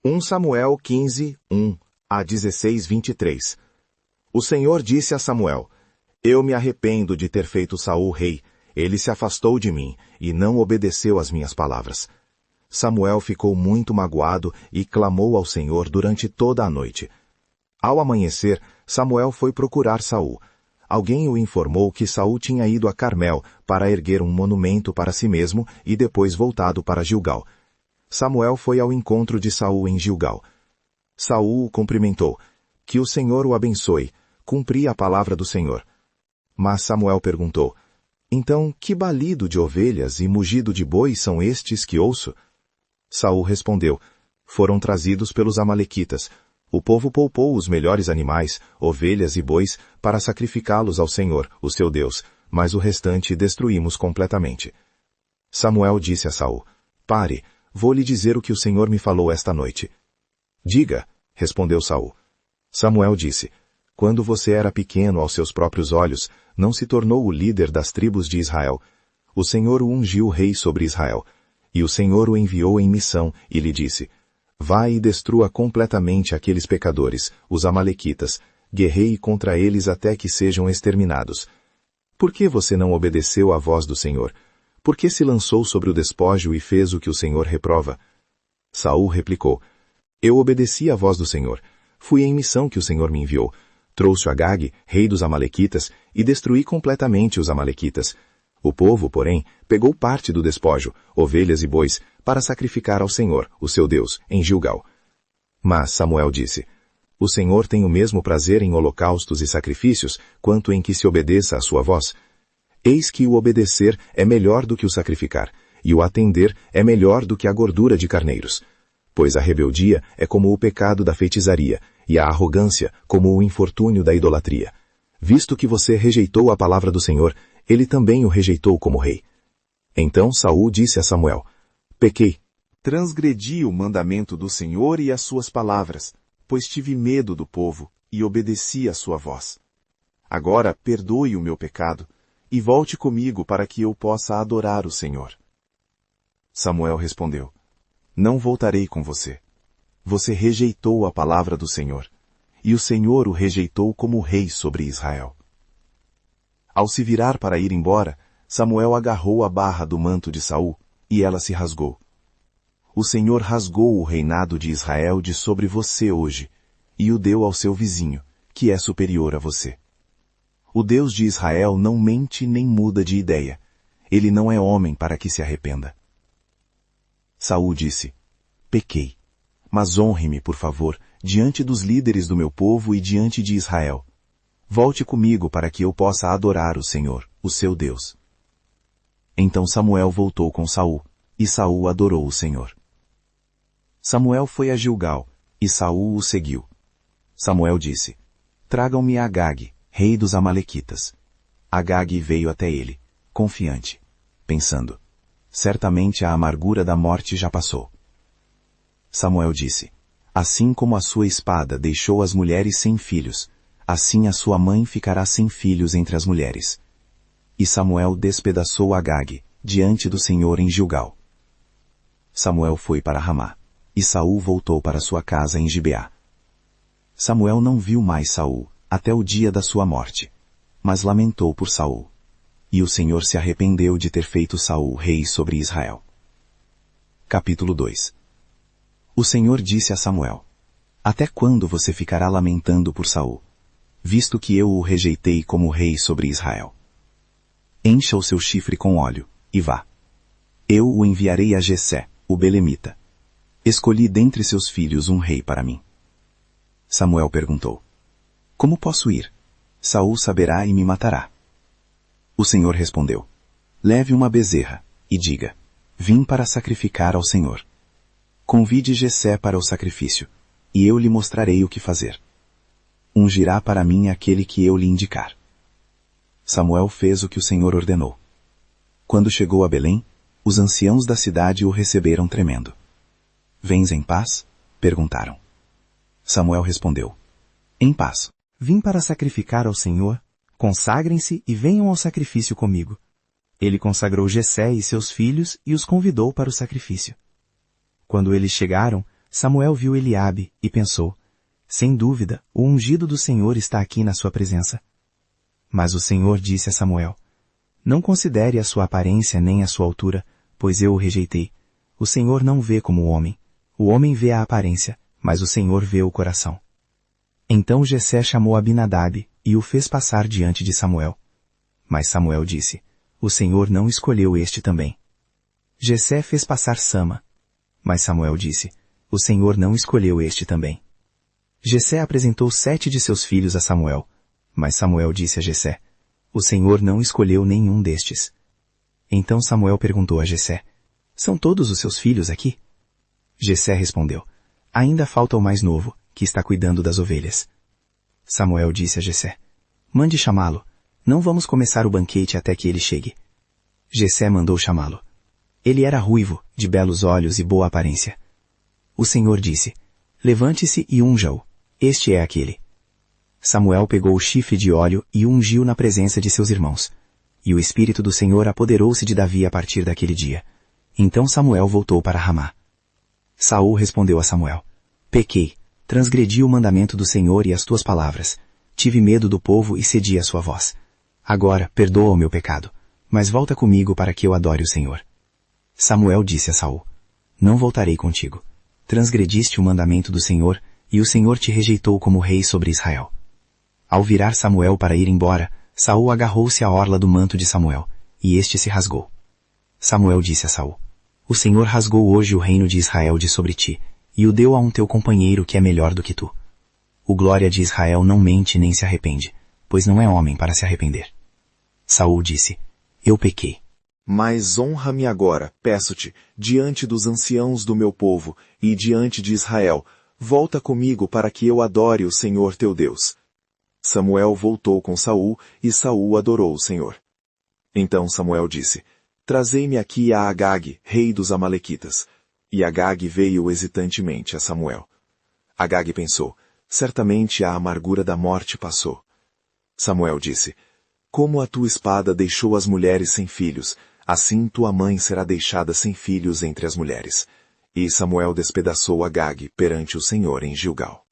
1 Samuel 15, 1 a 16, 23. O Senhor disse a Samuel: Eu me arrependo de ter feito Saul rei. Ele se afastou de mim e não obedeceu às minhas palavras. Samuel ficou muito magoado e clamou ao Senhor durante toda a noite. Ao amanhecer, Samuel foi procurar Saul. Alguém o informou que Saul tinha ido a Carmel para erguer um monumento para si mesmo e depois voltado para Gilgal. Samuel foi ao encontro de Saul em Gilgal. Saul o cumprimentou. Que o Senhor o abençoe. Cumpri a palavra do Senhor. Mas Samuel perguntou: Então, que balido de ovelhas e mugido de bois são estes que ouço? Saul respondeu: Foram trazidos pelos amalequitas. O povo poupou os melhores animais, ovelhas e bois, para sacrificá-los ao Senhor, o seu Deus, mas o restante destruímos completamente. Samuel disse a Saul: Pare, vou lhe dizer o que o Senhor me falou esta noite. Diga, respondeu Saul. Samuel disse: Quando você era pequeno aos seus próprios olhos, não se tornou o líder das tribos de Israel. O Senhor o ungiu rei sobre Israel. E o Senhor o enviou em missão e lhe disse: Vá e destrua completamente aqueles pecadores, os amalequitas, guerreie contra eles até que sejam exterminados. Por que você não obedeceu à voz do Senhor? Por que se lançou sobre o despojo e fez o que o Senhor reprova? Saul replicou: Eu obedeci à voz do Senhor. Fui em missão que o Senhor me enviou. Trouxe Agag, rei dos amalequitas, e destruí completamente os amalequitas. O povo, porém, pegou parte do despojo, ovelhas e bois, para sacrificar ao Senhor, o seu Deus, em Gilgal. Mas Samuel disse: O Senhor tem o mesmo prazer em holocaustos e sacrifícios, quanto em que se obedeça à sua voz. Eis que o obedecer é melhor do que o sacrificar, e o atender é melhor do que a gordura de carneiros. Pois a rebeldia é como o pecado da feitiçaria, e a arrogância como o infortúnio da idolatria. Visto que você rejeitou a palavra do Senhor, ele também o rejeitou como rei. Então Saul disse a Samuel: Pequei. Transgredi o mandamento do Senhor e as suas palavras, pois tive medo do povo e obedeci à sua voz. Agora perdoe o meu pecado e volte comigo para que eu possa adorar o Senhor. Samuel respondeu: Não voltarei com você. Você rejeitou a palavra do Senhor, e o Senhor o rejeitou como rei sobre Israel. Ao se virar para ir embora, Samuel agarrou a barra do manto de Saul, e ela se rasgou. O Senhor rasgou o reinado de Israel de sobre você hoje, e o deu ao seu vizinho, que é superior a você. O Deus de Israel não mente nem muda de ideia. Ele não é homem para que se arrependa. Saul disse: Pequei. Mas honre-me, por favor, diante dos líderes do meu povo e diante de Israel. Volte comigo para que eu possa adorar o Senhor, o seu Deus. Então Samuel voltou com Saul, e Saul adorou o Senhor. Samuel foi a Gilgal, e Saul o seguiu. Samuel disse: Tragam-me Agag, rei dos amalequitas. Agag veio até ele, confiante, pensando: Certamente a amargura da morte já passou. Samuel disse: Assim como a sua espada deixou as mulheres sem filhos, assim a sua mãe ficará sem filhos entre as mulheres. E Samuel despedaçou Agag, diante do Senhor em Gilgal. Samuel foi para Ramá, e Saul voltou para sua casa em Gibeá. Samuel não viu mais Saul, até o dia da sua morte, mas lamentou por Saul. E o Senhor se arrependeu de ter feito Saul rei sobre Israel. Capítulo 2. O Senhor disse a Samuel: Até quando você ficará lamentando por Saul, visto que eu o rejeitei como rei sobre Israel? Encha o seu chifre com óleo, e vá. Eu o enviarei a Jessé, o belemita. Escolhi dentre seus filhos um rei para mim. Samuel perguntou: Como posso ir? Saul saberá e me matará. O Senhor respondeu: Leve uma bezerra, e diga: Vim para sacrificar ao Senhor. Convide Jessé para o sacrifício, e eu lhe mostrarei o que fazer. Ungirá para mim aquele que eu lhe indicar. Samuel fez o que o Senhor ordenou. Quando chegou a Belém, os anciãos da cidade o receberam tremendo. Vens em paz? Perguntaram. Samuel respondeu: Em paz. Vim para sacrificar ao Senhor. Consagrem-se e venham ao sacrifício comigo. Ele consagrou Jessé e seus filhos e os convidou para o sacrifício. Quando eles chegaram, Samuel viu Eliabe e pensou, sem dúvida, o ungido do Senhor está aqui na sua presença. Mas o Senhor disse a Samuel, não considere a sua aparência nem a sua altura, pois eu o rejeitei. O Senhor não vê como o homem vê a aparência, mas o Senhor vê o coração. Então Jessé chamou Abinadab e o fez passar diante de Samuel. Mas Samuel disse, o Senhor não escolheu este também. Jessé fez passar Sama. Mas Samuel disse, o Senhor não escolheu este também. Jessé apresentou 7 de seus filhos a Samuel. Mas Samuel disse a Jessé, o Senhor não escolheu nenhum destes. Então Samuel perguntou a Jessé, são todos os seus filhos aqui? Jessé respondeu, ainda falta o mais novo, que está cuidando das ovelhas. Samuel disse a Jessé, mande chamá-lo, não vamos começar o banquete até que ele chegue. Jessé mandou chamá-lo. Ele era ruivo, de belos olhos e boa aparência. O Senhor disse, levante-se e unja-o, este é aquele. Samuel pegou o chifre de óleo e o ungiu na presença de seus irmãos. E o Espírito do Senhor apoderou-se de Davi a partir daquele dia. Então Samuel voltou para Ramá. Saul respondeu a Samuel, pequei, transgredi o mandamento do Senhor e as tuas palavras. Tive medo do povo e cedi à sua voz. Agora, perdoa o meu pecado, mas volta comigo para que eu adore o Senhor. Samuel disse a Saul, não voltarei contigo. Transgrediste o mandamento do Senhor, e o Senhor te rejeitou como rei sobre Israel. Ao virar Samuel para ir embora, Saul agarrou-se à orla do manto de Samuel, e este se rasgou. Samuel disse a Saul, o Senhor rasgou hoje o reino de Israel de sobre ti, e o deu a um teu companheiro que é melhor do que tu. O glória de Israel não mente nem se arrepende, pois não é homem para se arrepender. Saul disse, eu pequei. Mas honra-me agora, peço-te, diante dos anciãos do meu povo e diante de Israel, volta comigo para que eu adore o Senhor teu Deus. Samuel voltou com Saul, e Saul adorou o Senhor. Então Samuel disse, trazei-me aqui a Agag, rei dos Amalequitas. E Agag veio hesitantemente a Samuel. Agag pensou, certamente a amargura da morte passou. Samuel disse, como a tua espada deixou as mulheres sem filhos, assim tua mãe será deixada sem filhos entre as mulheres. E Samuel despedaçou Agag perante o Senhor em Gilgal.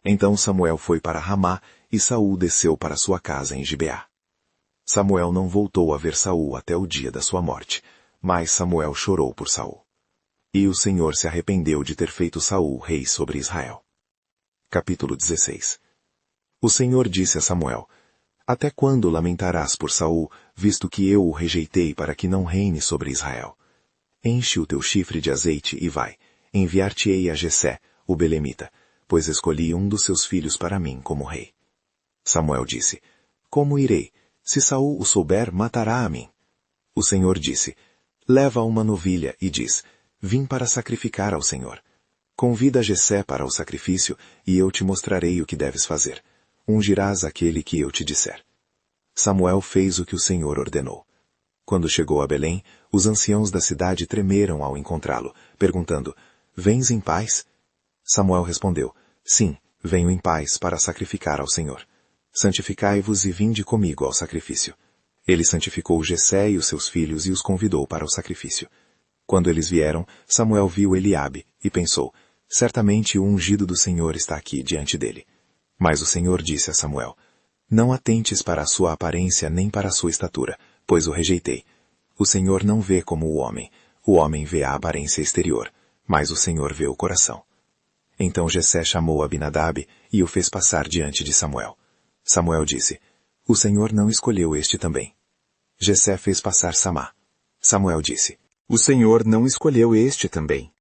Então Samuel foi para Ramá, e Saul desceu para sua casa em Gibeá. Samuel não voltou a ver Saul até o dia da sua morte, mas Samuel chorou por Saul. E o Senhor se arrependeu de ter feito Saul rei sobre Israel. Capítulo 16. O Senhor disse a Samuel, até quando lamentarás por Saul, visto que eu o rejeitei para que não reine sobre Israel? Enche o teu chifre de azeite e vai, enviar-te-ei a Jessé, o belemita, pois escolhi um dos seus filhos para mim como rei. Samuel disse, como irei? Se Saul o souber, matará a mim. O Senhor disse, leva uma novilha e diz, vim para sacrificar ao Senhor. Convida Jessé para o sacrifício, e eu te mostrarei o que deves fazer. Ungirás aquele que eu te disser. Samuel fez o que o Senhor ordenou. Quando chegou a Belém, os anciãos da cidade tremeram ao encontrá-lo, perguntando, vens em paz? Samuel respondeu, sim, venho em paz para sacrificar ao Senhor. Santificai-vos e vinde comigo ao sacrifício. Ele santificou Jessé e os seus filhos e os convidou para o sacrifício. Quando eles vieram, Samuel viu Eliabe e pensou, certamente o ungido do Senhor está aqui diante dele. Mas o Senhor disse a Samuel, não atentes para a sua aparência nem para a sua estatura, pois o rejeitei. O Senhor não vê como o homem vê a aparência exterior, mas o Senhor vê o coração. Então Jessé chamou Abinadab e o fez passar diante de Samuel. Samuel disse, o Senhor não escolheu este também. Jessé fez passar Samá. Samuel disse, o Senhor não escolheu este também.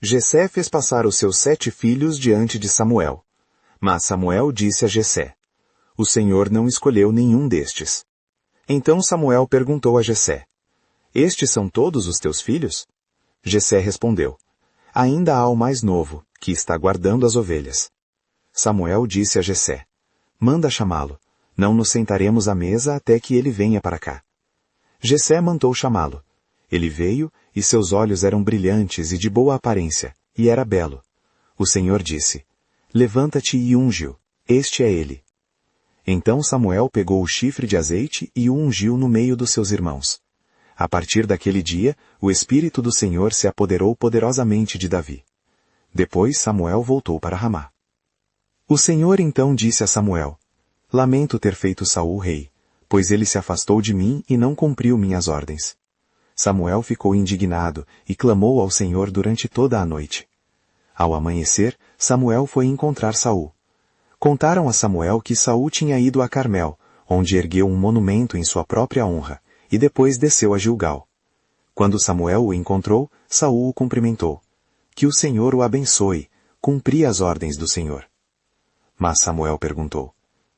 Jessé fez passar os seus 7 filhos diante de Samuel. Mas Samuel disse a Jessé, o Senhor não escolheu nenhum destes. Então Samuel perguntou a Jessé, estes são todos os teus filhos? Jessé respondeu, ainda há o mais novo, que está guardando as ovelhas. Samuel disse a Jessé, manda chamá-lo, não nos sentaremos à mesa até que ele venha para cá. Jessé mandou chamá-lo. Ele veio, e seus olhos eram brilhantes e de boa aparência, e era belo. O Senhor disse, levanta-te e unge-o, este é ele. Então Samuel pegou o chifre de azeite e o ungiu no meio dos seus irmãos. A partir daquele dia, o Espírito do Senhor se apoderou poderosamente de Davi. Depois Samuel voltou para Ramá. O Senhor então disse a Samuel: Lamento ter feito Saul rei, pois ele se afastou de mim e não cumpriu minhas ordens. Samuel ficou indignado e clamou ao Senhor durante toda a noite. Ao amanhecer, Samuel foi encontrar Saul. Contaram a Samuel que Saul tinha ido a Carmel, onde ergueu um monumento em sua própria honra, e depois desceu a Gilgal. Quando Samuel o encontrou, Saul o cumprimentou. Que o Senhor o abençoe, cumpri as ordens do Senhor. Mas Samuel perguntou: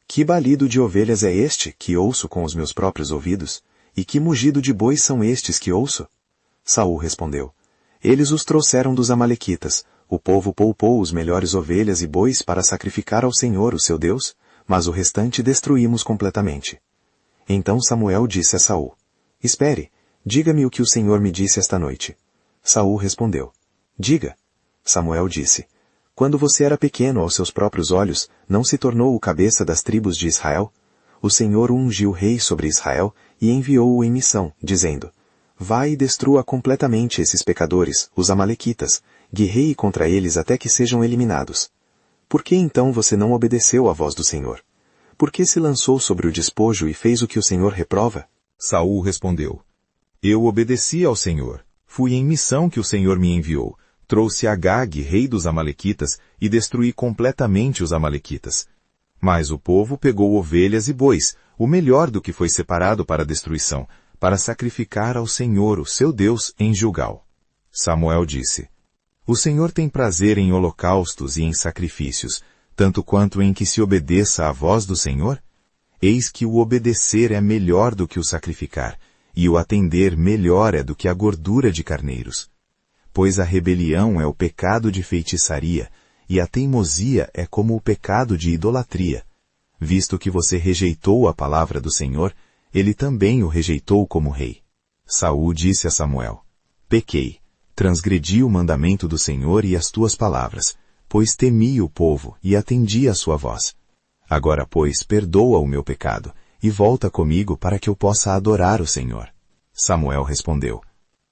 Que balido de ovelhas é este que ouço com os meus próprios ouvidos? E que mugido de bois são estes que ouço? Saul respondeu: Eles os trouxeram dos amalequitas. O povo poupou os melhores ovelhas e bois para sacrificar ao Senhor, o seu Deus, mas o restante destruímos completamente. Então Samuel disse a Saul: Espere, diga-me o que o Senhor me disse esta noite. Saul respondeu: Diga. Samuel disse: Quando você era pequeno aos seus próprios olhos, não se tornou o cabeça das tribos de Israel? O Senhor o ungiu rei sobre Israel e enviou-o em missão, dizendo: Vai e destrua completamente esses pecadores, os amalequitas, guerreie contra eles até que sejam eliminados. Por que então você não obedeceu à voz do Senhor? Por que se lançou sobre o despojo e fez o que o Senhor reprova? Saul respondeu: Eu obedeci ao Senhor. Fui em missão que o Senhor me enviou. Trouxe Agag, rei dos amalequitas, e destruí completamente os amalequitas. Mas o povo pegou ovelhas e bois, o melhor do que foi separado para a destruição, para sacrificar ao Senhor, o seu Deus, em Gilgal. Samuel disse: O Senhor tem prazer em holocaustos e em sacrifícios, tanto quanto em que se obedeça à voz do Senhor? Eis que o obedecer é melhor do que o sacrificar, e o atender melhor é do que a gordura de carneiros. Pois a rebelião é o pecado de feitiçaria, e a teimosia é como o pecado de idolatria. Visto que você rejeitou a palavra do Senhor, ele também o rejeitou como rei. Saul disse a Samuel: Pequei, transgredi o mandamento do Senhor e as tuas palavras, pois temi o povo e atendi a sua voz. Agora, pois, perdoa o meu pecado, e volta comigo para que eu possa adorar o Senhor. Samuel respondeu: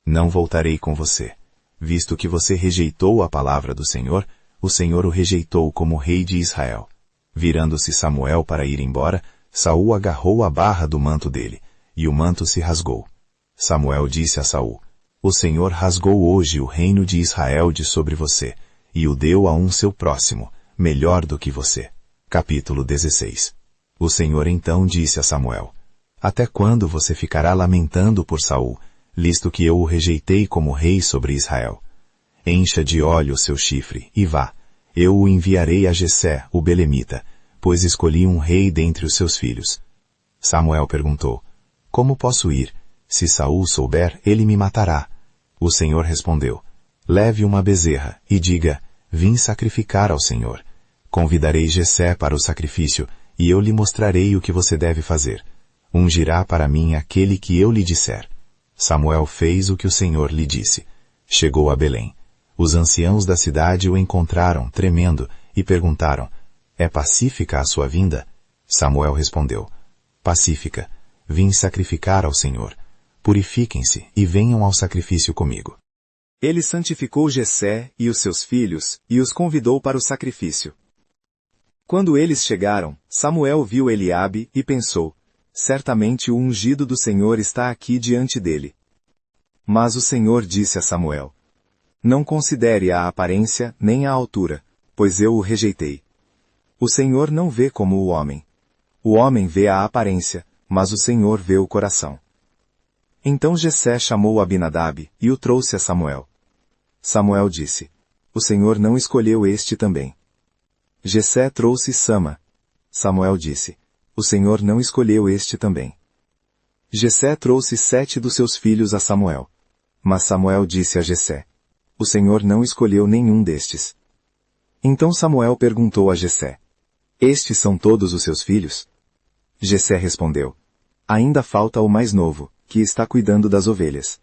Não voltarei com você. Visto que você rejeitou a palavra do Senhor, o Senhor o rejeitou como rei de Israel. Virando-se Samuel para ir embora, Saul agarrou a barra do manto dele, e o manto se rasgou. Samuel disse a Saul: O Senhor rasgou hoje o reino de Israel de sobre você, e o deu a um seu próximo, melhor do que você. Capítulo 16. O Senhor então disse a Samuel: Até quando você ficará lamentando por Saul, listo que eu o rejeitei como rei sobre Israel? Encha de óleo o seu chifre, e vá. Eu o enviarei a Jessé, o belemita, pois escolhi um rei dentre os seus filhos. Samuel perguntou: Como posso ir? Se Saul souber, ele me matará. O Senhor respondeu: Leve uma bezerra, e diga: Vim sacrificar ao Senhor. Convidarei Jessé para o sacrifício, e eu lhe mostrarei o que você deve fazer. Ungirá para mim aquele que eu lhe disser. Samuel fez o que o Senhor lhe disse. Chegou a Belém. Os anciãos da cidade o encontraram, tremendo, e perguntaram: É pacífica a sua vinda? Samuel respondeu: Pacífica. Vim sacrificar ao Senhor. Purifiquem-se e venham ao sacrifício comigo. Ele santificou Jessé e os seus filhos, e os convidou para o sacrifício. Quando eles chegaram, Samuel viu Eliabe e pensou: Certamente o ungido do Senhor está aqui diante dele. Mas o Senhor disse a Samuel: Não considere a aparência nem a altura, pois eu o rejeitei. O Senhor não vê como o homem. O homem vê a aparência, mas o Senhor vê o coração. Então Jessé chamou Abinadab e o trouxe a Samuel. Samuel disse: O Senhor não escolheu este também. Jessé trouxe Sama. Samuel disse: O Senhor não escolheu este também. Jessé trouxe 7 dos seus filhos a Samuel. Mas Samuel disse a Jessé: O Senhor não escolheu nenhum destes. Então Samuel perguntou a Jessé: Estes são todos os seus filhos? Jessé respondeu: Ainda falta o mais novo, que está cuidando das ovelhas.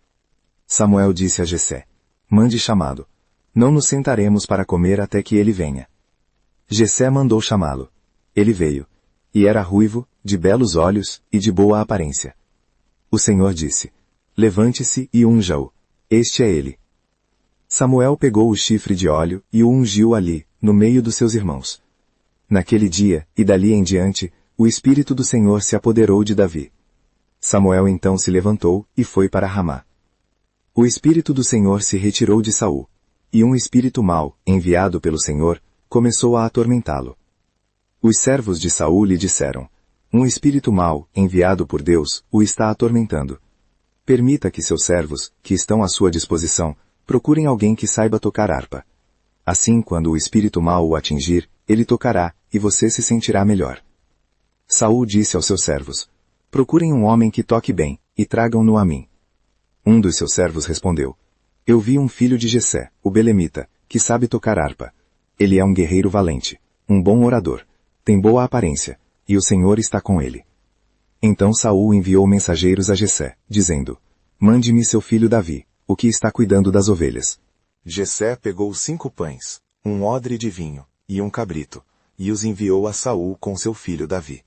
Samuel disse a Jessé: Mande chamá-lo. Não nos sentaremos para comer até que ele venha. Jessé mandou chamá-lo. Ele veio. E era ruivo, de belos olhos e de boa aparência. O Senhor disse: Levante-se e unja-o. Este é ele. Samuel pegou o chifre de óleo e o ungiu ali, no meio dos seus irmãos. Naquele dia, e dali em diante, o Espírito do Senhor se apoderou de Davi. Samuel então se levantou e foi para Ramá. O Espírito do Senhor se retirou de Saul, e um espírito mau, enviado pelo Senhor, começou a atormentá-lo. Os servos de Saul lhe disseram: um espírito mau, enviado por Deus, o está atormentando. Permita que seus servos, que estão à sua disposição, procurem alguém que saiba tocar harpa. Assim, quando o espírito mau o atingir, ele tocará, e você se sentirá melhor. Saul disse aos seus servos: procurem um homem que toque bem, e tragam-no a mim. Um dos seus servos respondeu: eu vi um filho de Jessé, o belemita, que sabe tocar harpa. Ele é um guerreiro valente, um bom orador, tem boa aparência, e o Senhor está com ele. Então Saul enviou mensageiros a Jessé, dizendo: mande-me seu filho Davi, o que está cuidando das ovelhas. Jessé pegou 5 pães, um odre de vinho e um cabrito, e os enviou a Saul com seu filho Davi.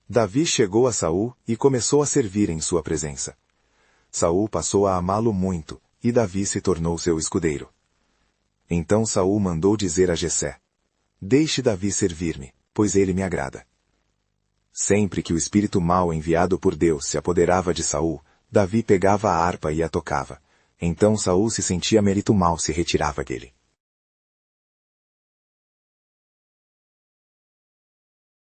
Davi chegou a Saul e começou a servir em sua presença. Saul passou a amá-lo muito, e Davi se tornou seu escudeiro. Então Saul mandou dizer a Jessé: deixe Davi servir-me, pois ele me agrada. Sempre que o espírito mau enviado por Deus se apoderava de Saul, Davi pegava a harpa e a tocava. Então Saul se sentia mérito mau se retirava dele.